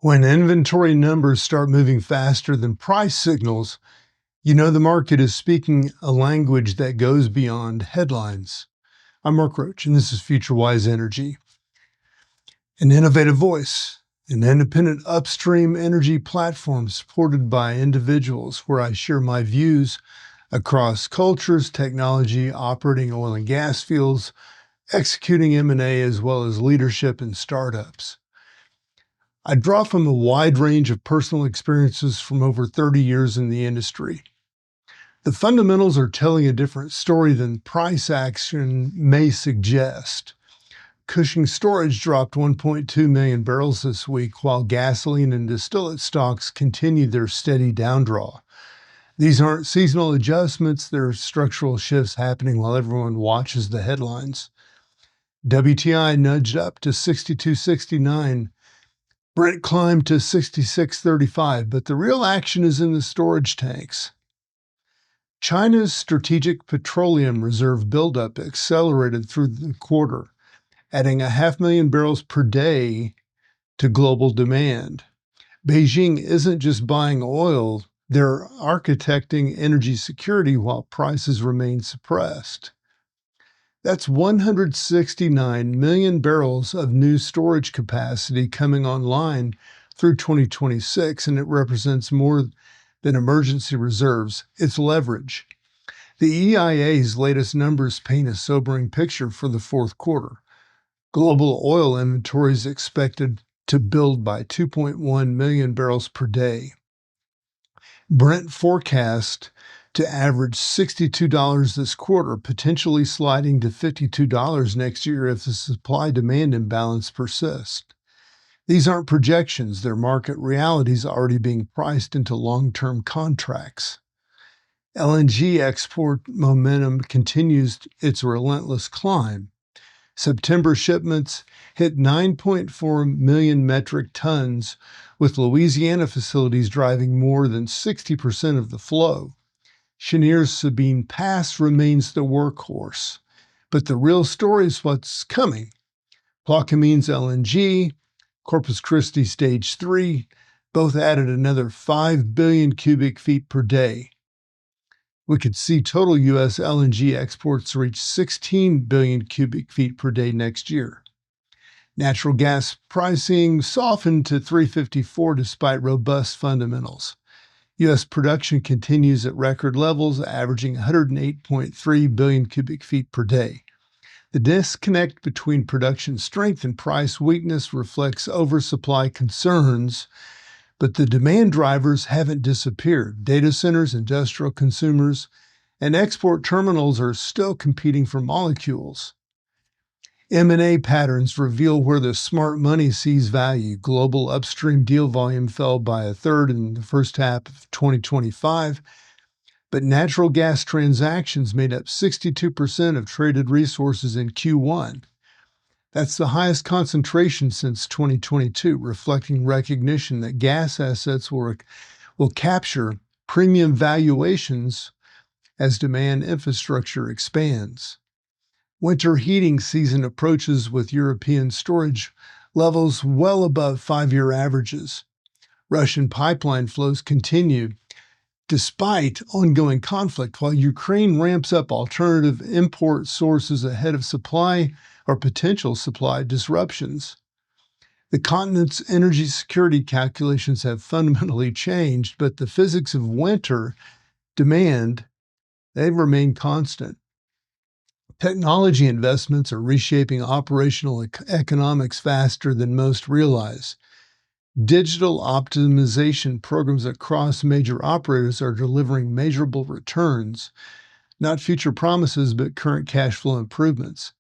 When inventory numbers start moving faster than price signals, you know the market is speaking a language that goes beyond headlines. I'm Mark Roach, and this is FutureWise Energy, an innovative voice, an independent upstream energy platform supported by individuals where I share my views across cultures, technology, operating oil and gas fields, executing M&A, as well as leadership in startups. I draw from a wide range of personal experiences from over 30 years in the industry. The fundamentals are telling a different story than price action may suggest. Cushing storage dropped 1.2 million barrels this week, while gasoline and distillate stocks continued their steady downdraw. These aren't seasonal adjustments, they're structural shifts happening while everyone watches the headlines. WTI nudged up to 62.69. Brent climbed to 66.35, but the real action is in the storage tanks. China's strategic petroleum reserve buildup accelerated through the quarter, adding 500,000 barrels per day to global demand. Beijing isn't just buying oil, they're architecting energy security while prices remain suppressed. That's 169 million barrels of new storage capacity coming online through 2026, and it represents more than emergency reserves. It's leverage. The EIA's latest numbers paint a sobering picture for the fourth quarter. Global oil inventory is expected to build by 2.1 million barrels per day. Brent forecast to average $62 this quarter, potentially sliding to $52 next year if the supply-demand imbalance persists. These aren't projections, they're market realities already being priced into long-term contracts. LNG export momentum continues its relentless climb. September shipments hit 9.4 million metric tons, with Louisiana facilities driving more than 60% of the flow. Cheniere's Sabine Pass remains the workhorse, but the real story is what's coming. Plaquemines LNG, Corpus Christi Stage 3, both added another 5 billion cubic feet per day. We could see total U.S. LNG exports reach 16 billion cubic feet per day next year. Natural gas pricing softened to $3.54 despite robust fundamentals. U.S. production continues at record levels, averaging 108.3 billion cubic feet per day. The disconnect between production strength and price weakness reflects oversupply concerns, but the demand drivers haven't disappeared. Data centers, industrial consumers, and export terminals are still competing for molecules. M&A patterns reveal where the smart money sees value. Global upstream deal volume fell by a third in the first half of 2025, but natural gas transactions made up 62% of traded resources in Q1. That's the highest concentration since 2022, reflecting recognition that gas assets will capture premium valuations as demand infrastructure expands. Winter heating season approaches with European storage levels well above 5-year averages. Russian pipeline flows continue despite ongoing conflict, while Ukraine ramps up alternative import sources ahead of supply or potential supply disruptions. The continent's energy security calculations have fundamentally changed, but the physics of winter demand, they remain constant. Technology investments are reshaping operational economics faster than most realize. Digital optimization programs across major operators are delivering measurable returns, not future promises, but current cash flow improvements.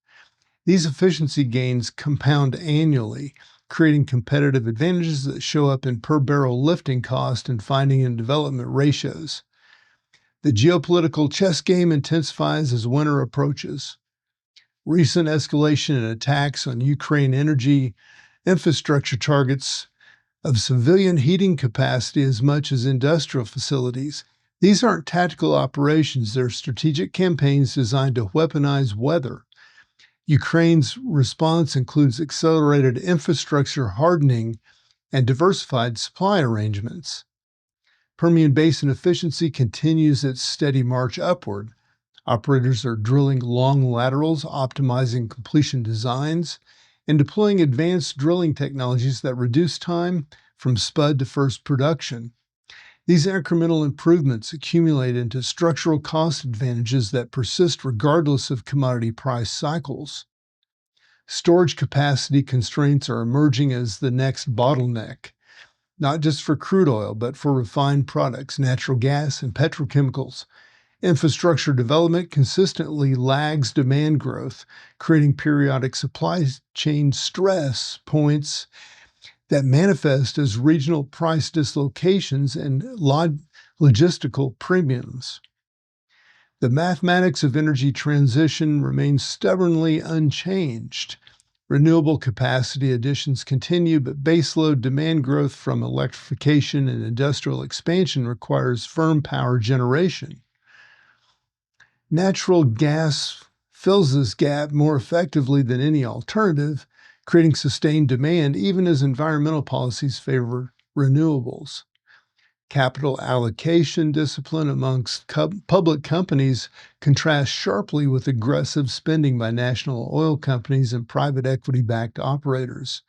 These efficiency gains compound annually, creating competitive advantages that show up in per barrel lifting cost and finding and development ratios. The geopolitical chess game intensifies as winter approaches. Recent escalation in attacks on Ukraine energy infrastructure targets of civilian heating capacity as much as industrial facilities. These aren't tactical operations, they're strategic campaigns designed to weaponize weather. Ukraine's response includes accelerated infrastructure hardening and diversified supply arrangements. Permian Basin efficiency continues its steady march upward. Operators are drilling long laterals, optimizing completion designs, and deploying advanced drilling technologies that reduce time from spud to first production. These incremental improvements accumulate into structural cost advantages that persist regardless of commodity price cycles. Storage capacity constraints are emerging as the next bottleneck, not just for crude oil, but for refined products, natural gas, and petrochemicals. Infrastructure development consistently lags demand growth, creating periodic supply chain stress points that manifest as regional price dislocations and logistical premiums. The mathematics of energy transition remains stubbornly unchanged. Renewable capacity additions continue, but baseload demand growth from electrification and industrial expansion requires firm power generation. Natural gas fills this gap more effectively than any alternative, creating sustained demand even as environmental policies favor renewables. Capital allocation discipline amongst public companies contrasts sharply with aggressive spending by national oil companies and private equity-backed operators.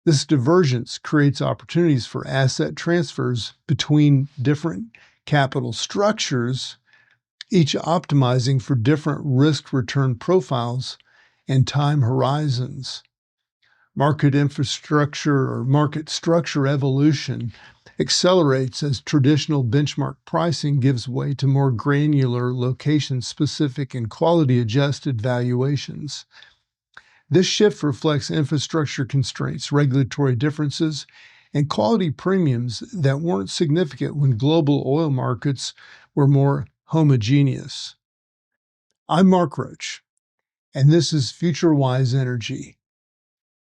This divergence creates opportunities for asset transfers between different capital structures, each optimizing for different risk-return profiles and time horizons. Market infrastructure or market structure evolution accelerates as traditional benchmark pricing gives way to more granular, location-specific, and quality-adjusted valuations. This shift reflects infrastructure constraints, regulatory differences, and quality premiums that weren't significant when global oil markets were more homogeneous. I'm Mark Roach, and this is Future Wise Energy.